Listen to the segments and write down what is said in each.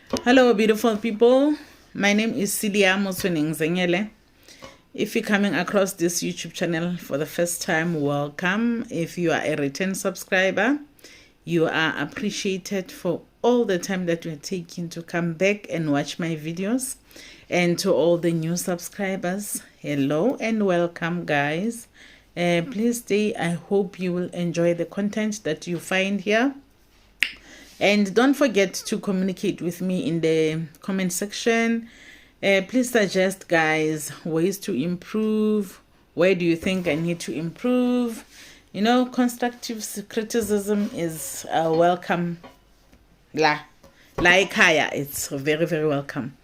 Hello, beautiful people. My name is Celia Zengele. If you're coming across this YouTube channel for the first time, welcome. If you are a return subscriber, you are appreciated for all the time that you're taking to come back and watch my videos. And to all the new subscribers, hello and welcome, guys. Please stay. I hope you will enjoy the content that you find here. And don't forget to communicate with me in the comment section. Please suggest, guys, ways to improve. Where do you think I need to improve? You know, constructive criticism is welcome. Like Kaya, it's very, very welcome.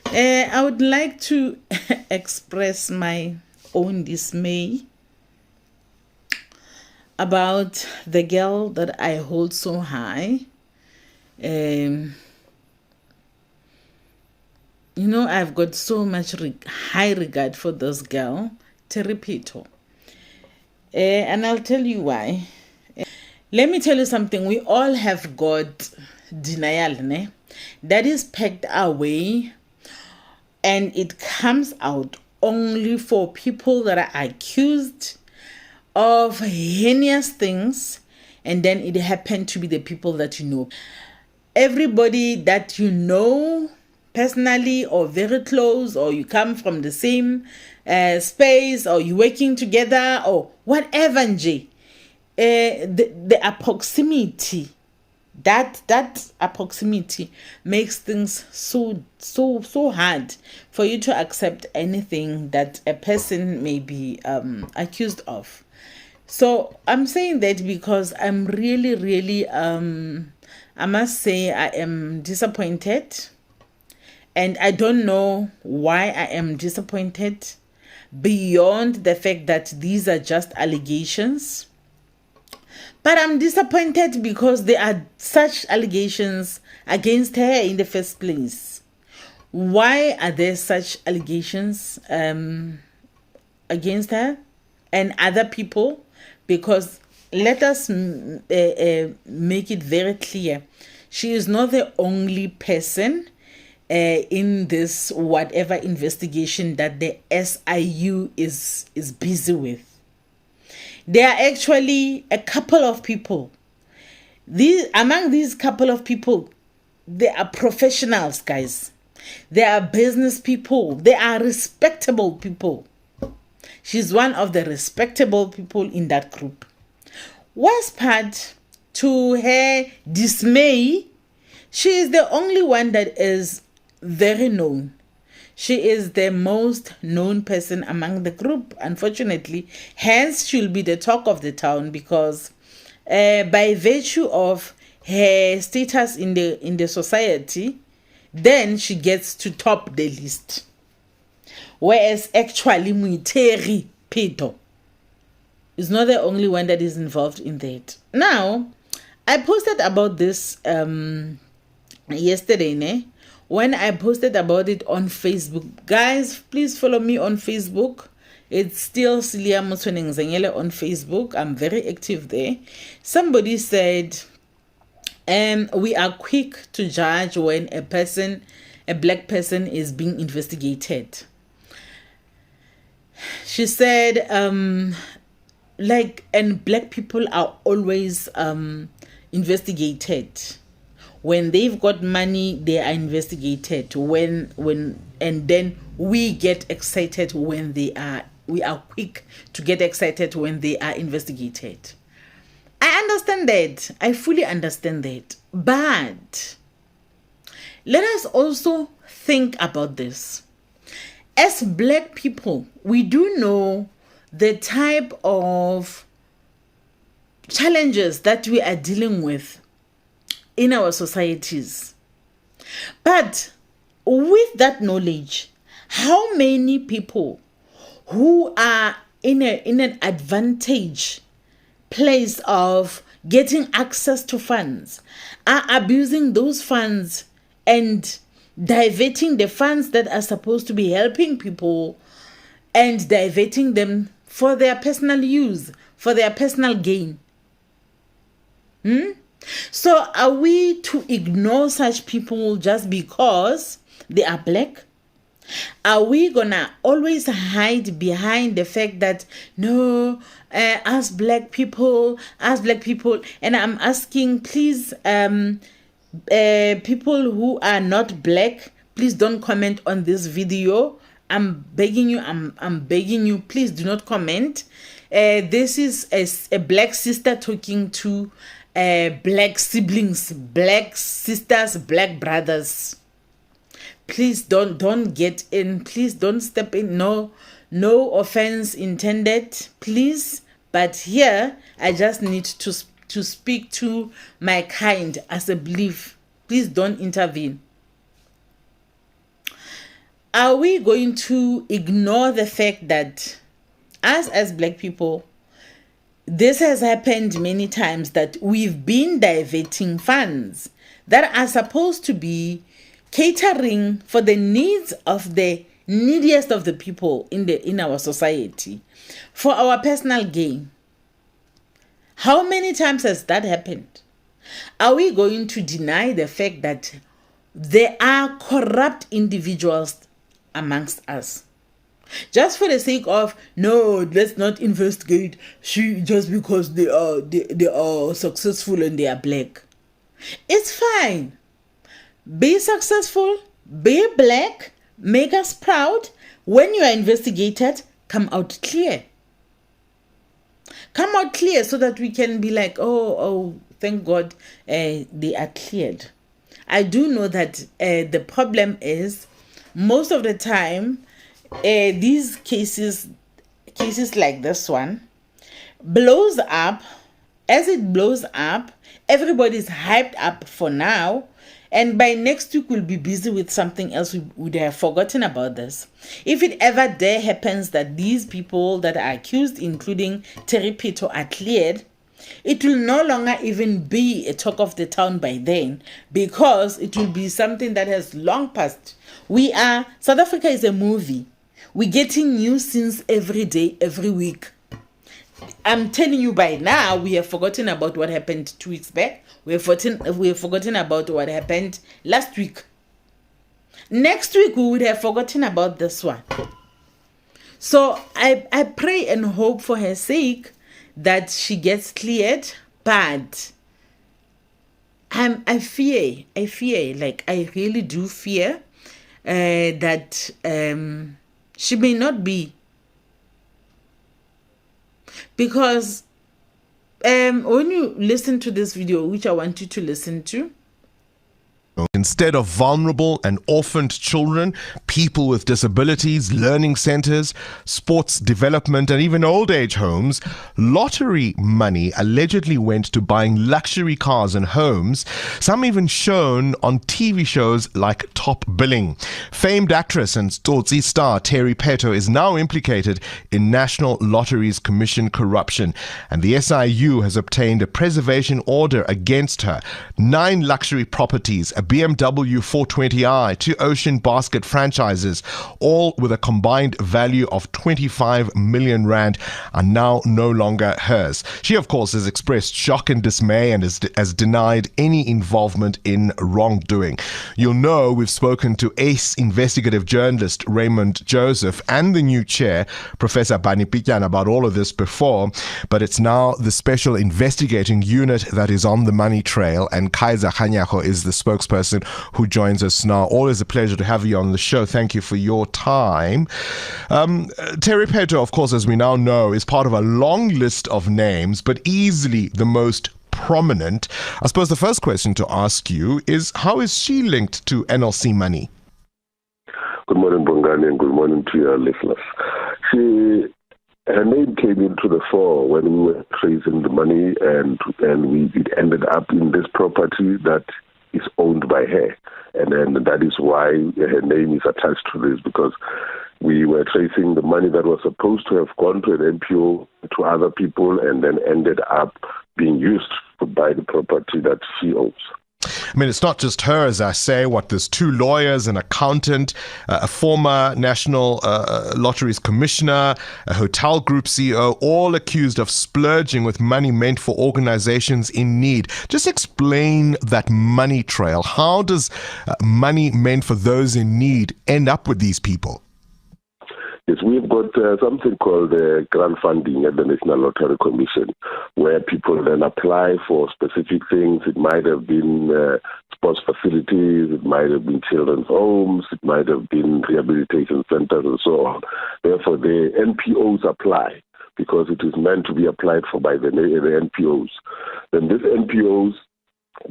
I would like to express my own dismay about the girl that I hold so high. You know, I've got so much high regard for this girl, Terry Pheto. And I'll tell you why. Let me tell you something. We all have got denial, ne? That is packed away, and it comes out only for people that are accused of heinous things, and then it happened to be the people that you know. Everybody that you know personally or very close, or you come from the same space, or you're working together, or whatever, the proximity, that proximity makes things so hard for you to accept anything that a person may be accused of. So I'm saying that because I'm really I must say I am disappointed, and I don't know why I am disappointed beyond the fact that these are just allegations. But I'm disappointed because there are such allegations against her in the first place. Why are there such allegations against her and other people? Because let us make it very clear. She is not the only person in this whatever investigation that the SIU is busy with. There are actually a couple of people. Among these couple of people, they are professionals, guys. They are business people. They are respectable people. She's one of the respectable people in that group. Worst part, to her dismay, she is the only one that is very known. She is the most known person among the group, unfortunately. Hence, she'll be the talk of the town because by virtue of her status in the society, then she gets to top the list. Whereas actually, Terry Pheto is not the only one that is involved in that. Now, I posted about this yesterday, ne? When I posted about it on Facebook. Guys, please follow me on Facebook. It's still Celia Zengele on Facebook. I'm very active there. Somebody said, we are quick to judge when a black person is being investigated. She said, and black people are always investigated. When they've got money, they are investigated. And then we get excited when we are quick to get excited when they are investigated. I understand that. I fully understand that. But let us also think about this. As black people, we do know the type of challenges that we are dealing with in our societies. But with that knowledge, how many people who are in an advantage place of getting access to funds are abusing those funds and diverting the funds that are supposed to be helping people and diverting them for their personal use, for their personal gain? So are we to ignore such people just because they are black? Are we gonna always hide behind the fact that no, us black people, and I'm asking, please, people who are not black, please don't comment on this video. I'm begging you, I'm begging you, please do not comment. This is a black sister talking to black siblings, black sisters, black brothers. Please don't get in. Please don't step in. No offense intended, please. But here, I just need to speak to my kind as a belief. Please don't intervene. Are we going to ignore the fact that us as black people, this has happened many times, that we've been diverting funds that are supposed to be catering for the needs of the neediest of the people in our society for our personal gain? How many times has that happened? Are we going to deny the fact that there are corrupt individuals amongst us? Just for the sake of, no, let's not investigate just because they are successful and they are black. It's fine. Be successful, be black, make us proud. When you are investigated, come out clear. Come out clear so that we can be like, oh, thank God they are cleared. I do know that the problem is, most of the time, these cases like this one, blows up. As it blows up, everybody's hyped up for now. And by next week, we'll be busy with something else. We would have forgotten about this. If it ever dare happens that these people that are accused, including Terry Pheto, are cleared, it will no longer even be a talk of the town by then, because it will be something that has long passed. South Africa is a movie. We're getting new scenes every day, every week. I'm telling you, by now, we have forgotten about what happened 2 weeks back. We have forgotten about what happened last week. Next week, we would have forgotten about this one. So I pray and hope for her sake that she gets cleared. But I fear, like I really do fear that she may not be. Because when you listen to this video, which I want you to listen to, instead of vulnerable and orphaned children, people with disabilities, learning centers, sports development, and even old age homes, lottery money allegedly went to buying luxury cars and homes, some even shown on TV shows like Top Billing. Famed actress and Tsotsi star Terry Pheto is now implicated in National Lotteries Commission corruption, and the SIU has obtained a preservation order against her. 9 luxury properties, a BMW 420i, 2 Ocean Basket franchises, all with a combined value of 25 million rand, are now no longer hers. She, of course, has expressed shock and dismay and has denied any involvement in wrongdoing. You'll know we've spoken to ace investigative journalist Raymond Joseph and the new chair, Professor Bongani Bingwa, about all of this before, but it's now the special investigating unit that is on the money trail, and Kaiser Khanyago is the spokesperson who joins us now. Always a pleasure to have you on the show. Thank you for your time. Terry Pheto, of course, as we now know, is part of a long list of names, but easily the most prominent. I suppose the first question to ask you is, how is she linked to NLC money? Good morning, Bongani, and good morning to your listeners. Her name came into the fore when we were tracing the money, and it ended up in this property that is owned by her. And then that is why her name is attached to this, because we were tracing the money that was supposed to have gone to an NPO to other people and then ended up being used to buy the property that she owns. I mean, it's not just her, as I say. There's two lawyers, an accountant, a former National Lotteries Commissioner, a hotel group CEO, all accused of splurging with money meant for organizations in need. Just explain that money trail. How does money meant for those in need end up with these people? Yes, we've got something called grant funding at the National Lottery Commission, where people then apply for specific things. It might have been sports facilities, it might have been children's homes, it might have been rehabilitation centers and so on. Therefore, the NPOs apply because it is meant to be applied for by the NPOs. Then these NPOs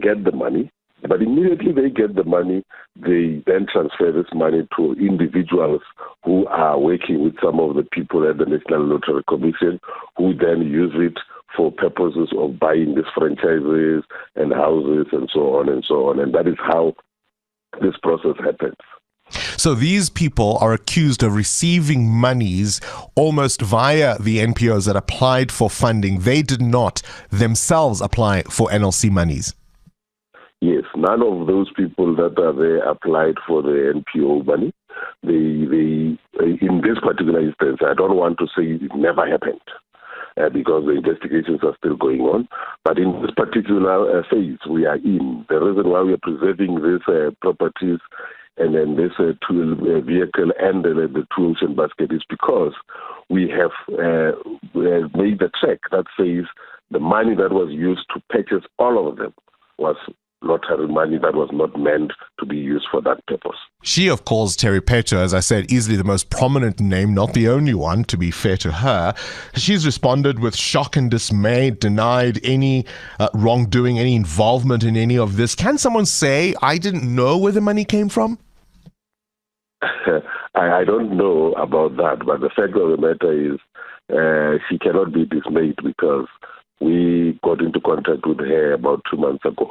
get the money. But immediately they get the money, they then transfer this money to individuals who are working with some of the people at the National Lottery Commission, who then use it for purposes of buying these franchises and houses and so on and so on. And that is how this process happens. So these people are accused of receiving monies almost via the NPOs that applied for funding. They did not themselves apply for NLC monies. Yes, none of those people that are there applied for the NPO money. They in this particular instance, I don't want to say it never happened because the investigations are still going on. But in this particular phase we are in, the reason why we are preserving these properties and then this tool vehicle and the two ocean basket is because we have made a check that says the money that was used to purchase all of them was lottery money that was not meant to be used for that purpose. She, of course, Terry Pheto, as I said, easily the most prominent name, not the only one, to be fair to her. She's responded with shock and dismay, denied any wrongdoing, any involvement in any of this. Can someone say, I didn't know where the money came from? I don't know about that, but the fact of the matter is she cannot be dismayed because we got into contact with her about 2 months ago.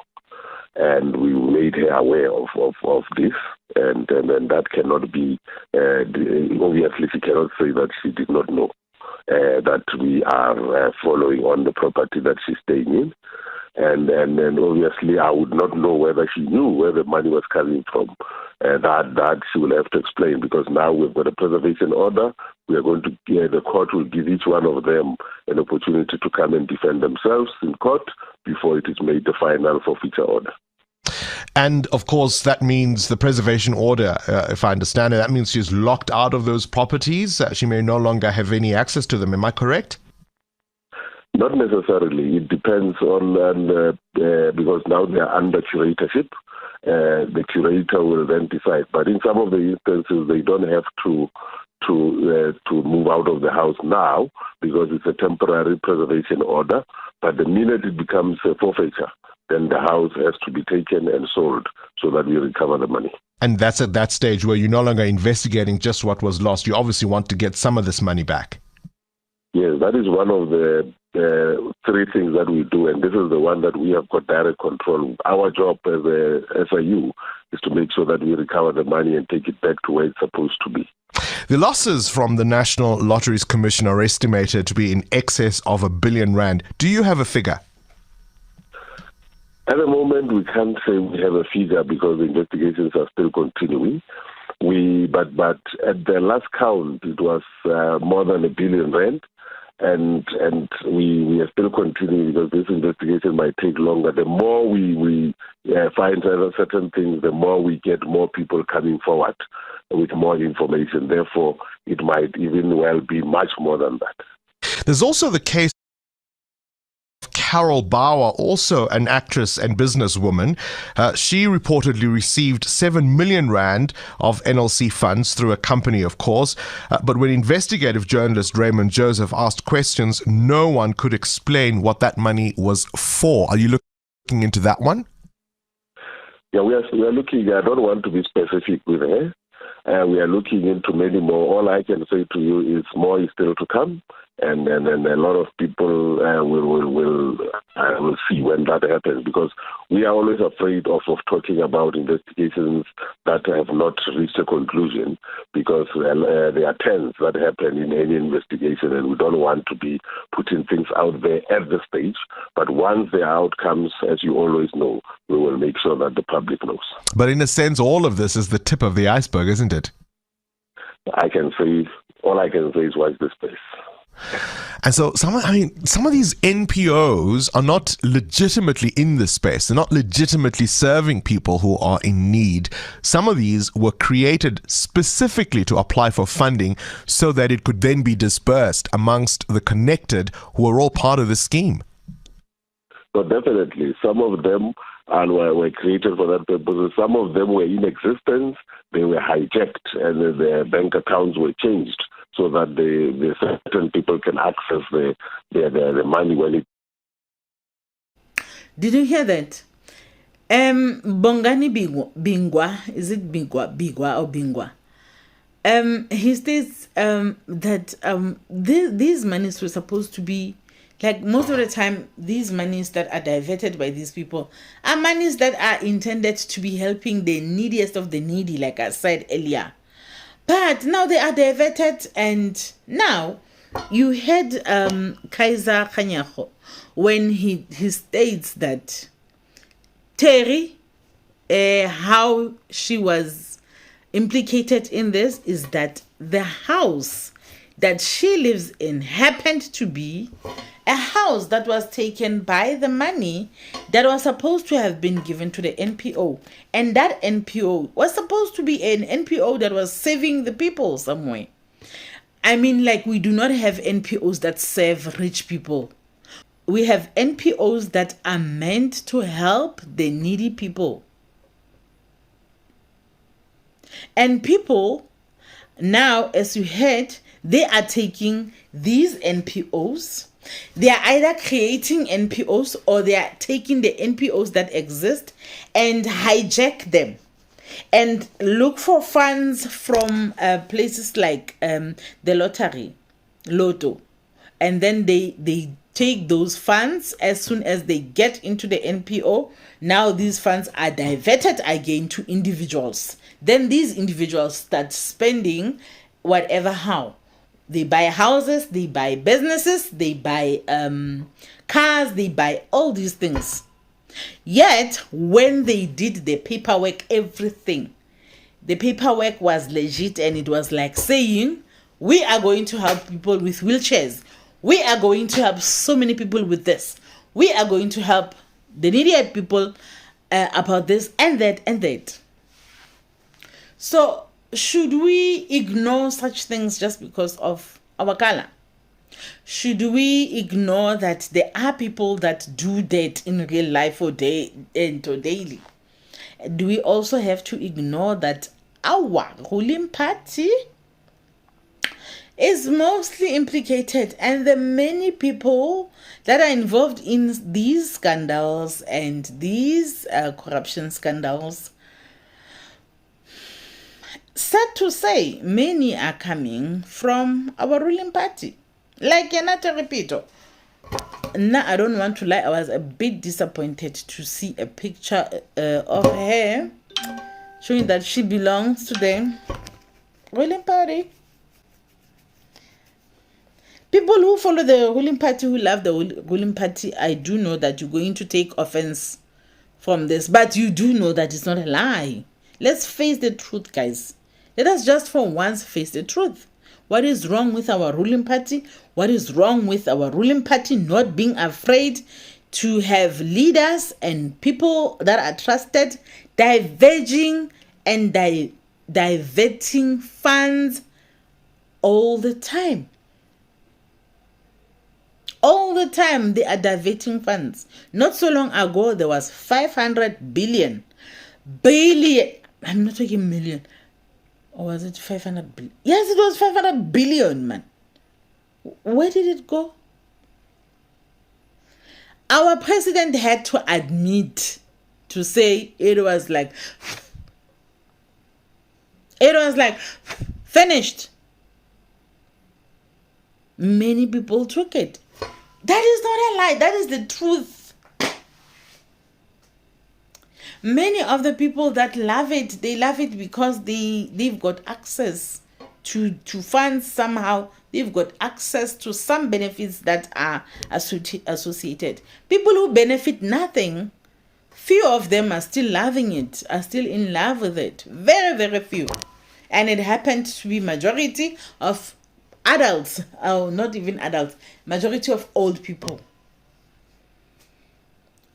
And we made her aware of this, and that cannot be, obviously she cannot say that she did not know that we are following on the property that she's staying in. And then obviously I would not know whether she knew where the money was coming from. That she will have to explain because now we've got a preservation order. We are going to, the court will give each one of them an opportunity to come and defend themselves in court before it is made the final forfeiture order. And of course, that means the preservation order, if I understand it, that means she's locked out of those properties. She may no longer have any access to them. Am I correct? Not necessarily. It depends on, because now they are under curatorship. The curator will then decide. But in some of the instances, they don't have to move out of the house now because it's a temporary preservation order. But the minute it becomes a forfeiture, then the house has to be taken and sold so that we recover the money. And that's at that stage where you're no longer investigating just what was lost. You obviously want to get some of this money back. Yes, that is one of the three things that we do, and this is the one that we have got direct control. Our job as a SIU is to make sure that we recover the money and take it back to where it's supposed to be. The losses from the National Lotteries Commission are estimated to be in excess of R1 billion. Do you have a figure? At the moment, we can't say we have a figure because the investigations are still continuing. But at the last count, it was more than R1 billion. And we are still continuing because this investigation might take longer. The more we find certain things, the more we get more people coming forward with more information. Therefore, it might even well be much more than that. There's also the case of Carol Bouwer, also an actress and businesswoman. She reportedly received R7 million of NLC funds through a company, of course. But when investigative journalist Raymond Joseph asked questions, no one could explain what that money was for. Are you looking into that one? Yeah, we are looking. I don't want to be specific with her. We are looking into many more. All I can say to you is more is still to come. and a lot of people will see when that happens, because we are always afraid of talking about investigations that have not reached a conclusion, because there are trends that happen in any investigation, and we don't want to be putting things out there at this stage. But once the outcomes, as you always know, we will make sure that the public knows. But in a sense, all of this is the tip of the iceberg, isn't it? All I can say is watch this space. And so some of these NPOs are not legitimately in this space. They're not legitimately serving people who are in need. Some of these were created specifically to apply for funding so that it could then be dispersed amongst the connected who are all part of the scheme. So definitely, some of them were created for that purpose. Some of them were in existence. They were hijacked, and their bank accounts were changed so that the certain people can access the money when it. Did you hear that? Bongani Bingwa, is it Bingwa or Bingwa? He states that these monies were supposed to be, like, most of the time, these monies that are diverted by these people are monies that are intended to be helping the neediest of the needy, like I said earlier. But now they are diverted, and now you heard Kaiser Khanyago when he states that Terry, how she was implicated in this is that the house that she lives in happened to be a house that was taken by the money that was supposed to have been given to the NPO. And that NPO was supposed to be an NPO that was saving the people somewhere. I mean, like, we do not have NPOs that serve rich people. We have NPOs that are meant to help the needy people. And people, now, as you heard, they are taking these NPOs. They are either creating NPOs or they are taking the NPOs that exist and hijack them and look for funds from places like the Lotto. And then they take those funds as soon as they get into the NPO. Now these funds are diverted again to individuals. Then these individuals start spending whatever how. They buy houses, they buy businesses, they buy cars, they buy all these things. Yet, when they did the paperwork, everything, the paperwork was legit, and it was like saying, we are going to help people with wheelchairs. We are going to help so many people with this. We are going to help the needy people about this and that and that. So, should we ignore such things just because of our color? Should we ignore that there are people that do that in real life or daily? Do we also have to ignore that our ruling party is mostly implicated, and the many people that are involved in these scandals and these corruption scandals? Sad to say, many are coming from our ruling party. Like Terry Pheto. Now, I don't want to lie, I was a bit disappointed to see a picture of her showing that she belongs to the ruling party. People who follow the ruling party, who love the ruling party, I do know that you're going to take offense from this, but you do know that it's not a lie. Let's face the truth, guys. Let us just for once face the truth. What is wrong with our ruling party? What is wrong with our ruling party not being afraid to have leaders and people that are trusted diverging and diverting funds all the time? All the time they are diverting funds. Not so long ago, there was 500 billion. I'm not talking million. Or was it 500 billion? Yes, it was 500 billion, man. Where did it go? Our president had to admit, to say it was like finished. many people took it. That is not a lie. That is the truth. Many of the people that love it, they love it because they've got access to funds somehow. They've got access to some benefits that are associated. People who benefit nothing, few of them are still loving it, are still in love with it. Very, very few. And it happened to be majority of adults, or not even adults, majority of old people.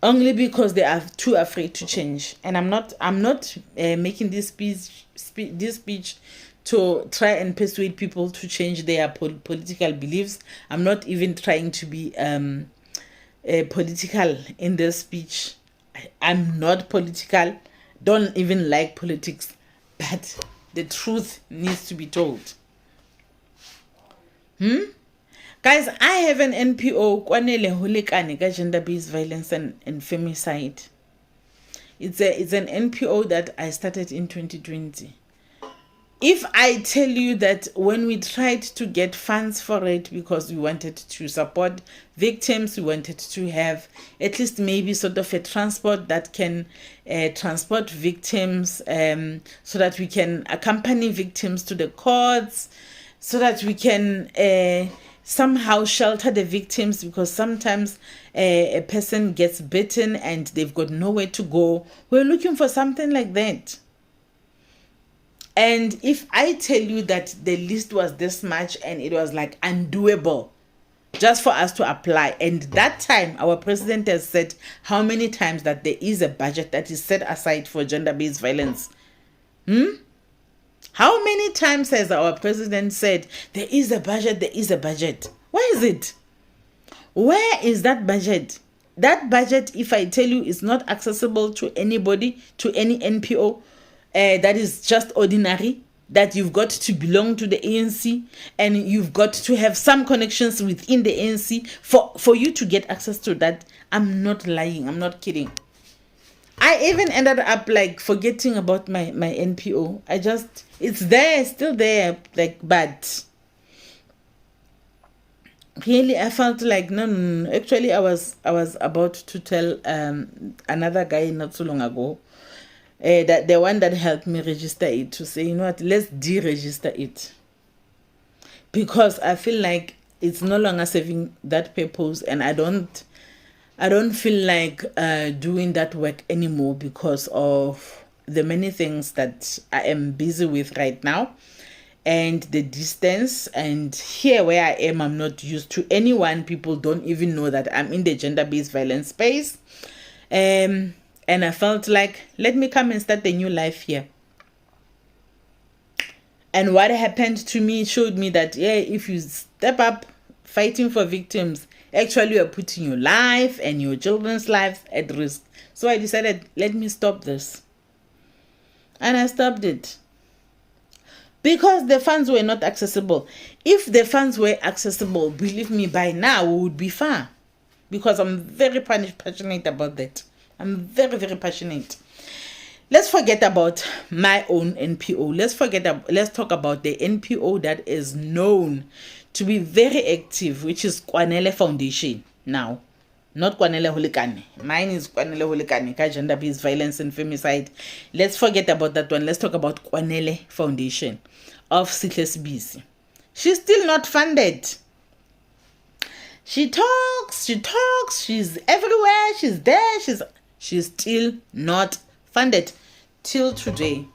Only because they are too afraid to change. And I'm not making this speech to try and persuade people to change their political beliefs. I'm not even trying to be political in this speech. I'm not political. Don't even like politics. But the truth needs to be told. Guys, I have an NPO, Kwanele Hulekane, gender-based violence and femicide. It's an NPO that I started in 2020. If I tell you that when we tried to get funds for it because we wanted to support victims, we wanted to have at least maybe sort of a transport that can transport victims so that we can accompany victims to the courts, so that we can somehow shelter the victims, because sometimes a person gets bitten and they've got nowhere to go. We're looking for something like that. And if I tell you that the list was this much and it was like undoable just for us to apply, and that time our president has said how many times that there is a budget that is set aside for gender-based violence. How many times has our president said there is a budget, there is a budget? Where is it? Where is that budget? That budget, if I tell you, is not accessible to anybody, to any NPO. That is just ordinary, that you've got to belong to the ANC and you've got to have some connections within the ANC for you to get access to that. I'm not lying. I'm not kidding. I even ended up like forgetting about my NPO. It's there, still there, like, but really I felt like, no. Actually, I was about to tell another guy not so long ago, that the one that helped me register it, to say, you know what, let's deregister it, because I feel like it's no longer serving that purpose, and I don't feel like doing that work anymore because of the many things that I am busy with right now, and the distance, and here where I am, I'm not used to anyone. People don't even know that I'm in the gender-based violence space. And I felt like, let me come and start a new life here. And what happened to me showed me that, yeah, if you step up fighting for victims, actually you're putting your life and your children's lives at risk. So I decided, let me stop this. And I stopped it. Because the funds were not accessible. If the funds were accessible, believe me, by now we would be far. Because I'm very passionate about that. I'm very, very passionate. Let's forget about my own NPO. Let's talk about the NPO that is known to be very active, which is Kwanele Foundation. Now, not Kwanele Hulekane. Mine is Kwanele Hulekane, gender-based violence and femicide. Let's forget about that one. Let's talk about Kwanele Foundation of Sitlesibisi. She's still not funded. She talks, she's everywhere, she's there, she's still not funded till today.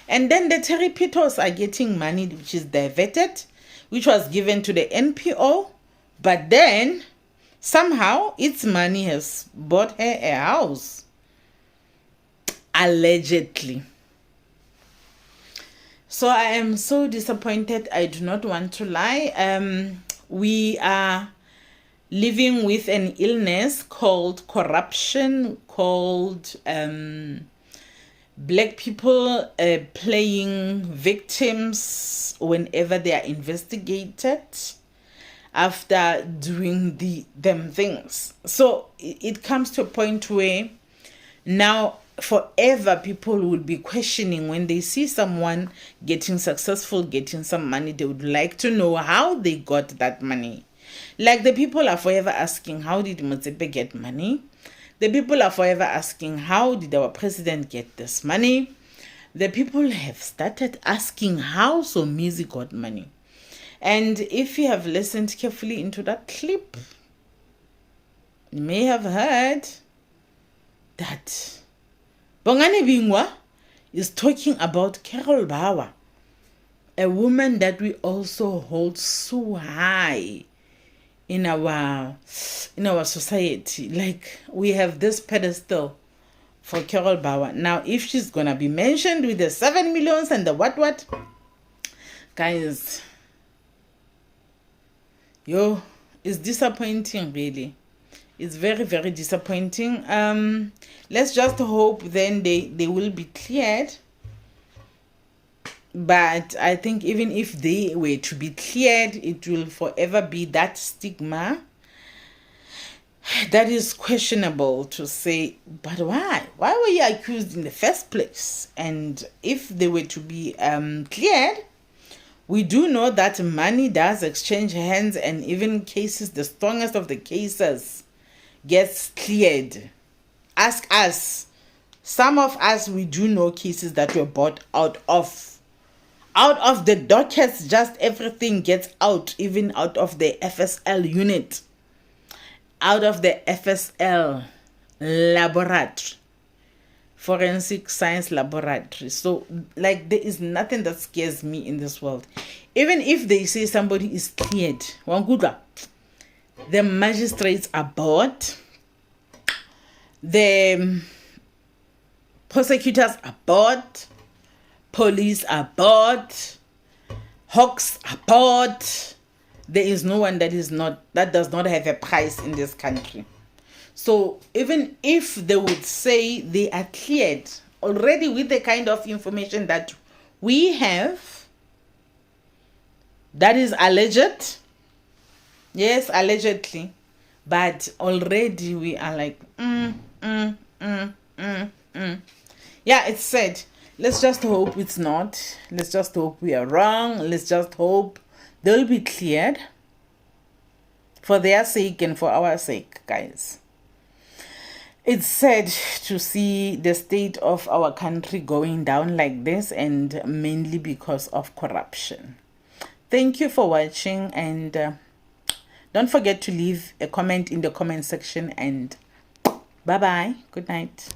And then the Terry Phetos are getting money which is diverted, which was given to the NPO, but then somehow its money has bought her a house. Allegedly. So I am so disappointed. I do not want to lie. We are living with an illness called corruption, called black people playing victims whenever they are investigated after doing them things. So it comes to a point where now forever people will be questioning when they see someone getting successful, getting some money. They would like to know how they got that money. Like the people are forever asking, how did Motsepe get money? The people are forever asking, how did our president get this money? The people have started asking how Somizi got money. And if you have listened carefully into that clip, you may have heard that Bongani Bingwa is talking about Carol Bouwer, a woman that we also hold so high in our society. Like, we have this pedestal for Carol Bouwer. Now, if she's gonna be mentioned with the 7 millions and the what, guys, it's disappointing, really. It's very, very disappointing. Let's just hope then they will be cleared. But I think even if they were to be cleared, it will forever be that stigma that is questionable to say, but why? Why were you accused in the first place? And if they were to be cleared, we do know that money does exchange hands, and even cases, the strongest of the cases, gets cleared. Ask us. Some of us, we do know cases that were bought out of the dockets. Just everything gets out, even out of the FSL unit, out of the FSL laboratory, forensic science laboratory. So, like, there is nothing that scares me in this world. Even if they say somebody is cleared, the magistrates are bored, the prosecutors are bored, police are bored, hawks are bored. There is no one that does not have a price in this country. So even if they would say they are cleared already with the kind of information that we have, that is alleged. Yes, allegedly. But already we are like, Yeah, it's said. Let's just hope it's not. Let's just hope we are wrong. Let's just hope they'll be cleared for their sake and for our sake, guys. It's sad to see the state of our country going down like this, and mainly because of corruption. Thank you for watching, and don't forget to leave a comment in the comment section, and bye-bye. Good night.